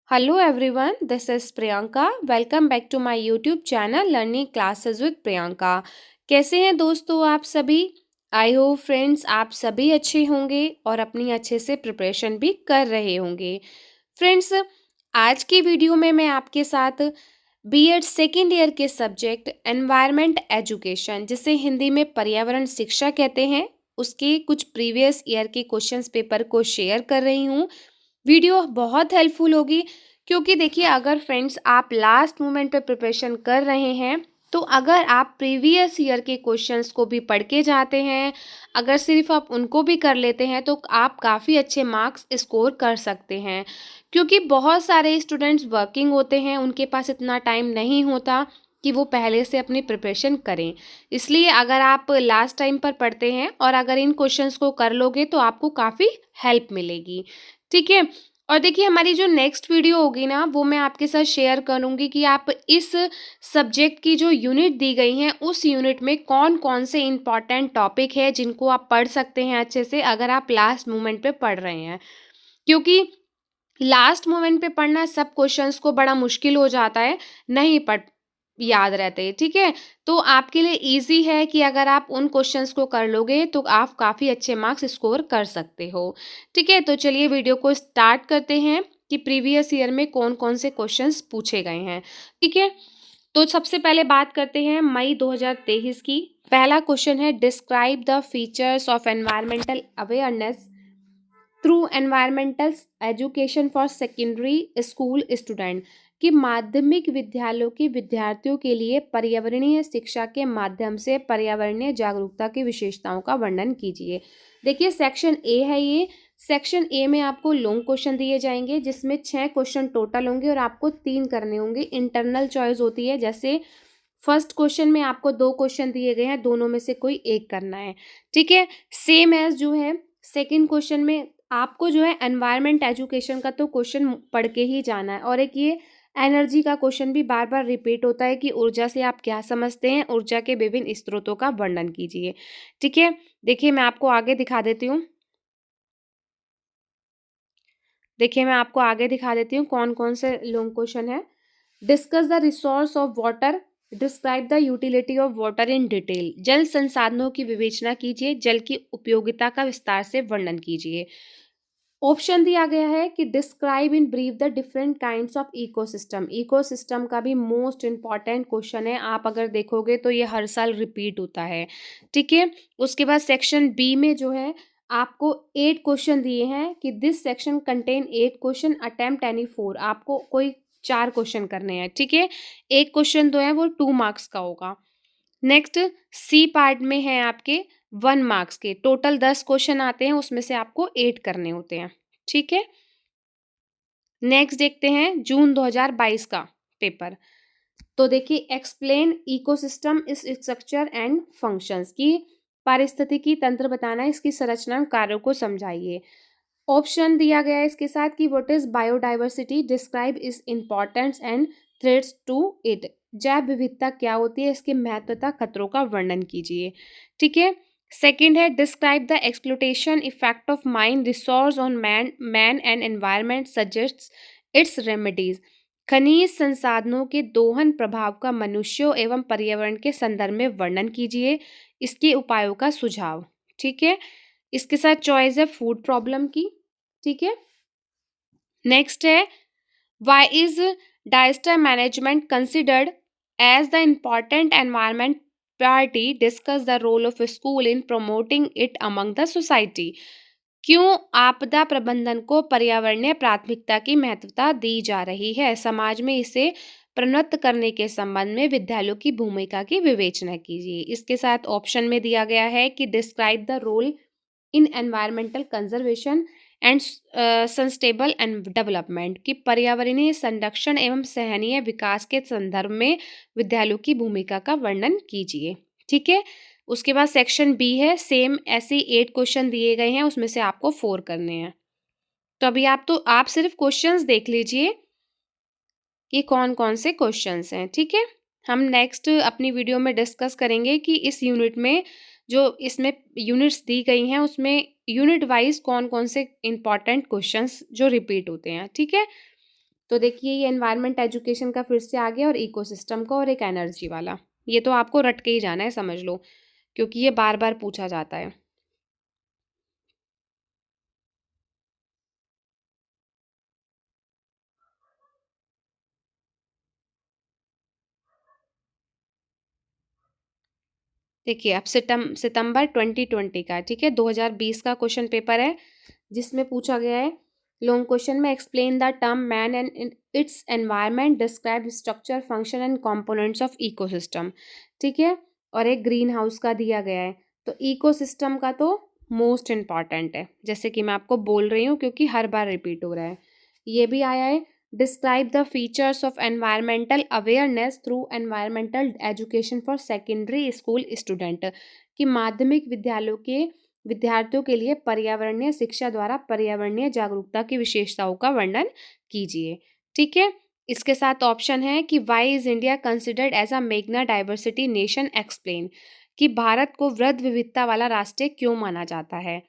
Hello everyone, this is Priyanka. Welcome back to my YouTube channel Learning Classes with Priyanka. कैसे हैं दोस्तों आप सभी? आई होप फ्रेंड्स आप सभी अच्छे होंगे और अपनी अच्छे से प्रिपरेशन भी कर रहे होंगे। फ्रेंड्स, आज की वीडियो में मैं आपके साथ बीएड सेकेंड ईयर के सब्जेक्ट एनवायरनमेंट एजुकेशन, जिसे हिंदी में पर्यावरण शिक्षा कहते हैं, उसके कुछ प्रीवियस ईयर के क्वेश्चंस पेपर को शेयर कर रही हूँ। वीडियो बहुत हेल्पफुल होगी क्योंकि देखिए, अगर फ्रेंड्स आप लास्ट मोमेंट पे प्रिपरेशन कर रहे हैं तो अगर आप प्रीवियस ईयर के क्वेश्चंस को भी पढ़ के जाते हैं, अगर सिर्फ आप उनको भी कर लेते हैं तो आप काफ़ी अच्छे मार्क्स स्कोर कर सकते हैं। क्योंकि बहुत सारे स्टूडेंट्स वर्किंग होते हैं, उनके पास इतना टाइम नहीं होता कि वो पहले से अपनी प्रिपरेशन करें। इसलिए अगर आप लास्ट टाइम पर पढ़ते हैं और अगर इन क्वेश्चंस को कर लोगे तो आपको काफ़ी हेल्प मिलेगी। ठीक है। और देखिए, हमारी जो नेक्स्ट वीडियो होगी ना, वो मैं आपके साथ शेयर करूंगी कि आप इस सब्जेक्ट की जो यूनिट दी गई हैं उस यूनिट में कौन कौन से इंपॉर्टेंट टॉपिक है जिनको आप पढ़ सकते हैं अच्छे से, अगर आप लास्ट मोमेंट पे पढ़ रहे हैं। क्योंकि लास्ट मोमेंट पे पढ़ना सब क्वेश्चंस को बड़ा मुश्किल हो जाता है, नहीं पढ़ याद रहते। ठीक है। तो आपके लिए इजी है कि अगर आप उन क्वेश्चंस को कर लोगे तो आप काफ़ी अच्छे मार्क्स स्कोर कर सकते हो। ठीक है। तो चलिए वीडियो को स्टार्ट करते हैं कि प्रीवियस ईयर में कौन कौन से क्वेश्चंस पूछे गए हैं। ठीक है। तो सबसे पहले बात करते हैं मई 2023 की। पहला क्वेश्चन है, describe the features of environmental awareness through environmental education for secondary school student, कि माध्यमिक विद्यालयों के विद्यार्थियों के लिए पर्यावरणीय शिक्षा के माध्यम से पर्यावरणीय जागरूकता की विशेषताओं का वर्णन कीजिए। देखिए, सेक्शन ए है ये। सेक्शन ए में आपको लॉन्ग क्वेश्चन दिए जाएंगे जिसमें 6 क्वेश्चन टोटल होंगे और आपको 3 करने होंगे। इंटरनल चॉइस होती है, जैसे फर्स्ट क्वेश्चन में आपको 2 क्वेश्चन दिए गए हैं, दोनों में से कोई एक करना है। ठीक है। सेम एज जो है सेकंड क्वेश्चन में आपको जो है एनवायरनमेंट एजुकेशन का तो क्वेश्चन पढ़ के ही जाना है, और एक ये एनर्जी का क्वेश्चन भी बार बार रिपीट होता है कि ऊर्जा से आप क्या समझते हैं, ऊर्जा के विभिन्न स्रोतों का वर्णन कीजिए। ठीक है। देखिए, मैं आपको आगे दिखा देती हूँ। कौन कौन से लॉन्ग क्वेश्चन है। Discuss the resource of water, describe the utility of water in detail, जल संसाधनों की विवेचना कीजिए, जल की उपयोगिता का विस्तार से वर्णन कीजिए। ऑप्शन दिया गया है कि describe in brief the different kinds of ecosystem. Ecosystem का भी मोस्ट इंपॉर्टेंट क्वेश्चन है, आप अगर देखोगे तो ये हर साल रिपीट होता है। ठीक है। उसके बाद सेक्शन बी में जो है आपको 8 क्वेश्चन दिए हैं कि this section contain 8 question, attempt any 4, आपको कोई 4 क्वेश्चन करने हैं। ठीक है। एक क्वेश्चन जो है वो 2 मार्क्स का होगा। नेक्स्ट सी पार्ट में है आपके 1 मार्क्स के, टोटल 10 क्वेश्चन आते हैं, उसमें से आपको 8 करने होते हैं। ठीक है। नेक्स्ट देखते हैं जून 2022 का पेपर। तो देखिए, एक्सप्लेन इकोसिस्टम इस स्ट्रक्चर एंड फंक्शंस, की पारिस्थितिकी तंत्र बताना है, इसकी संरचना और कार्यों को समझाइए। ऑप्शन दिया गया है इसके साथ कि what is biodiversity, describe is importance and threats to it, जैव विविधता क्या होती है, इसके महत्वता खतरों का वर्णन कीजिए। ठीक है। सेकंड है, describe the exploitation effect of mine resource on man and environment, suggest it's remedies, खनिज संसाधनों के दोहन प्रभाव का मनुष्यों एवं पर्यावरण के संदर्भ में वर्णन कीजिए, इसके उपायों का सुझाव। ठीक है। इसके साथ चॉइस है फूड प्रॉब्लम की। ठीक है। नेक्स्ट है, why is disaster management considered as the important environment priority, discuss the role of school in promoting it among the society, क्यों आपदा प्रबंधन को पर्यावरणीय प्राथमिकता की महत्वता दी जा रही है, समाज में इसे प्रोन्नत करने के संबंध में विद्यालयों की भूमिका की विवेचना कीजिए। इसके साथ ऑप्शन में दिया गया है कि describe the role in environmental conservation and sustainable and development, की पर्यावरणीय संरक्षण एवं सहनीय विकास के संदर्भ में विद्यालयों की भूमिका का वर्णन कीजिए। ठीक है। उसके बाद सेक्शन बी है, सेम ऐसे 8 क्वेश्चन दिए गए हैं, उसमें से आपको 4 करने हैं। तो अभी आप सिर्फ क्वेश्चंस देख लीजिए कि कौन कौन से क्वेश्चंस हैं। ठीक है। हम नेक्स्ट अपनी वीडियो में डिस्कस करेंगे कि इस यूनिट में जो इसमें यूनिट्स दी गई हैं उसमें यूनिट वाइज कौन कौन से इंपॉर्टेंट क्वेश्चंस जो रिपीट होते हैं। ठीक है। तो देखिए ये एनवायरनमेंट एजुकेशन का फिर से आ गया और इकोसिस्टम का और एक एनर्जी वाला। ये तो आपको रट के ही जाना है, समझ लो, क्योंकि ये बार-बार पूछा जाता है। देखिए अब सितंबर 2020 का, ठीक है, 2020 का क्वेश्चन पेपर है, जिसमें पूछा गया है लॉन्ग क्वेश्चन में explain the term man and it's environment, describe structure function and components of ecosystem, ठीक है। और एक ग्रीन हाउस का दिया गया है। तो इकोसिस्टम का तो मोस्ट इम्पॉर्टेंट है, जैसे कि मैं आपको बोल रही हूँ, क्योंकि हर बार रिपीट हो रहा है। ये भी आया है, describe the features of environmental awareness through environmental education for secondary school student, कि माध्यमिक विद्यालयों के विद्यार्थियों के लिए पर्यावरणीय शिक्षा द्वारा पर्यावरणीय जागरूकता की विशेषताओं का वर्णन कीजिए, ठीक है। इसके साथ ऑप्शन है कि why is India considered as a mega diversity nation, explain, कि भारत को वृहद विविधता वाला राष्ट्र क्यों माना जाता है।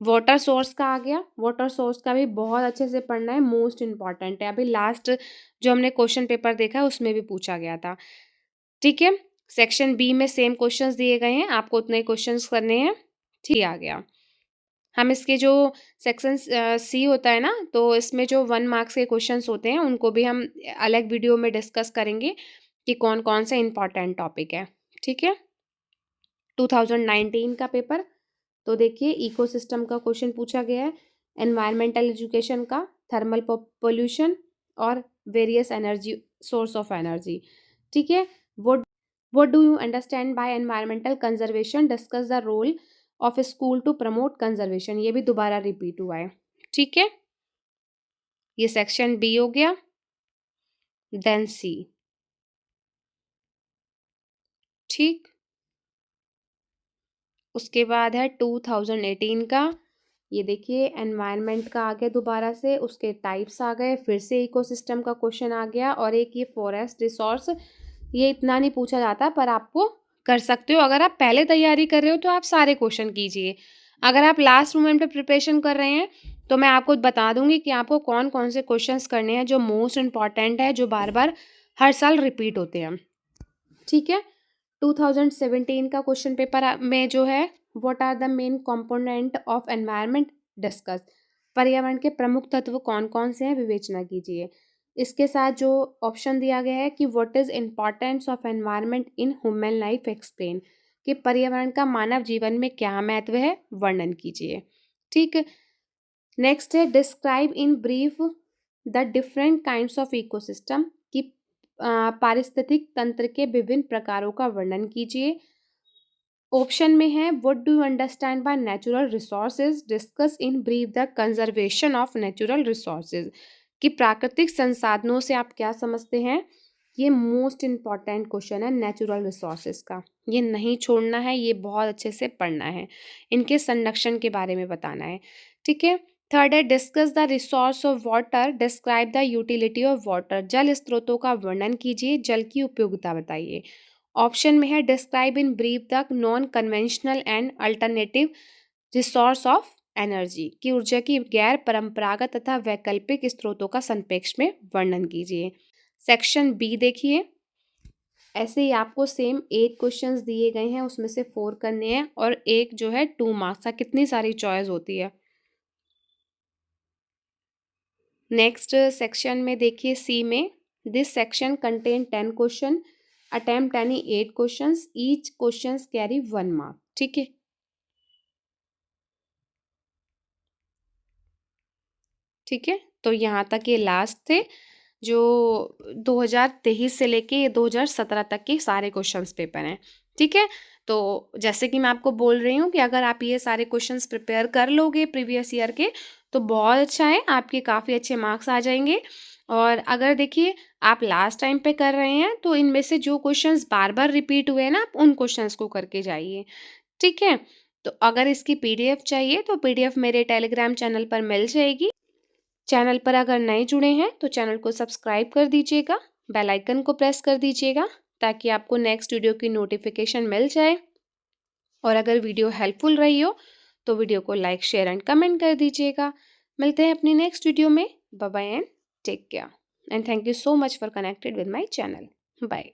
वाटर सोर्स का आ गया, वाटर सोर्स का भी बहुत अच्छे से पढ़ना है, मोस्ट इंपॉर्टेंट है। अभी लास्ट जो हमने क्वेश्चन पेपर देखा है उसमें भी पूछा गया था, ठीक है। सेक्शन बी में सेम क्वेश्चंस दिए गए हैं, आपको उतने क्वेश्चंस करने हैं, ठीक आ गया। हम इसके जो सेक्शन सी होता है ना, तो इसमें जो 1 मार्क्स के क्वेश्चंस होते हैं उनको भी हम अलग वीडियो में डिस्कस करेंगे कि कौन कौन से इंपॉर्टेंट टॉपिक है, ठीक है। 2019 का पेपर, तो देखिए इकोसिस्टम का क्वेश्चन पूछा गया है, एनवायरमेंटल एजुकेशन का, थर्मल पोल्यूशन और various energy, source of energy, ठीक है। What do you understand by environmental conservation, discuss the role of school to promote conservation, ये भी दोबारा रिपीट हुआ है, ठीक है। ये सेक्शन बी हो गया। देन सी, ठीक। उसके बाद है 2018 का, ये देखिए एनवायरनमेंट का आ गया दोबारा से, उसके टाइप्स आ गए, फिर से इकोसिस्टम का क्वेश्चन आ गया, और एक ये फॉरेस्ट रिसोर्स। ये इतना नहीं पूछा जाता, पर आपको कर सकते हो, अगर आप पहले तैयारी कर रहे हो तो आप सारे क्वेश्चन कीजिए। अगर आप लास्ट मोमेंट पे प्रिपरेशन कर रहे हैं तो मैं आपको बता दूंगी कि आपको कौन कौन से क्वेश्चंस करने हैं जो मोस्ट इंपॉर्टेंट है, जो बार बार हर साल रिपीट होते हैं, ठीक है। 2017 का क्वेश्चन पेपर में जो है, what are the main component of environment, discuss, पर्यावरण के प्रमुख तत्व कौन कौन से हैं, विवेचना कीजिए। इसके साथ जो ऑप्शन दिया गया है कि what is importance of environment in human life, explain, कि पर्यावरण का मानव जीवन में क्या महत्व है, वर्णन कीजिए, ठीक। नेक्स्ट है describe in brief the different kinds of ecosystem, की पारिस्थितिक तंत्र के विभिन्न प्रकारों का वर्णन कीजिए। ऑप्शन में है what do you understand by natural resources, discuss in brief the conservation of natural resources, कि प्राकृतिक संसाधनों से आप क्या समझते हैं। ये मोस्ट इंपॉर्टेंट क्वेश्चन है नेचुरल रिसोर्सेज का, ये नहीं छोड़ना है, ये बहुत अच्छे से पढ़ना है, इनके संरक्षण के बारे में बताना है, ठीक है। थर्ड है discuss the resource of water, describe the utility of water, जल स्रोतों का वर्णन कीजिए, जल की उपयोगिता बताइए। ऑप्शन में है describe in brief the non conventional and alternative resource of energy, की ऊर्जा की गैर परंपरागत तथा वैकल्पिक स्रोतों का संक्षेप में वर्णन कीजिए। सेक्शन बी देखिए, ऐसे ही आपको सेम 8 क्वेश्चंस दिए गए हैं, उसमें से 4 करने हैं और एक जो है 2 मार्क्स का, कितनी सारी चॉइस होती है। नेक्स्ट सेक्शन में देखिए सी में, this section contain 10 question, attempt any 8 questions, each questions carry 1 mark, ठीक है। ठीक है, तो यहाँ तक ये लास्ट थे, जो 2023 से लेके ये 2017 तक के सारे क्वेश्चंस पेपर हैं, ठीक है। तो जैसे कि मैं आपको बोल रही हूँ कि अगर आप ये सारे क्वेश्चंस प्रिपेयर कर लोगे प्रीवियस ईयर के, तो बहुत अच्छा है, आपके काफ़ी अच्छे मार्क्स आ जाएंगे। और अगर देखिए आप लास्ट टाइम पे कर रहे हैं, तो इनमें से जो क्वेश्चंस बार बार रिपीट हुए हैं ना, आप उन क्वेश्चंस को करके जाइए, ठीक है। तो अगर इसकी पीडीएफ चाहिए तो पीडीएफ मेरे टेलीग्राम चैनल पर मिल जाएगी। चैनल पर अगर नए जुड़े हैं तो चैनल को सब्सक्राइब कर दीजिएगा, बेल आइकन को प्रेस कर दीजिएगा, ताकि आपको नेक्स्ट वीडियो की नोटिफिकेशन मिल जाए। और अगर वीडियो हेल्पफुल रही हो तो वीडियो को लाइक, शेयर एंड कमेंट कर दीजिएगा। मिलते हैं अपनी नेक्स्ट वीडियो में। Bye bye and take care. and thank you so much for connected with my channel. Bye.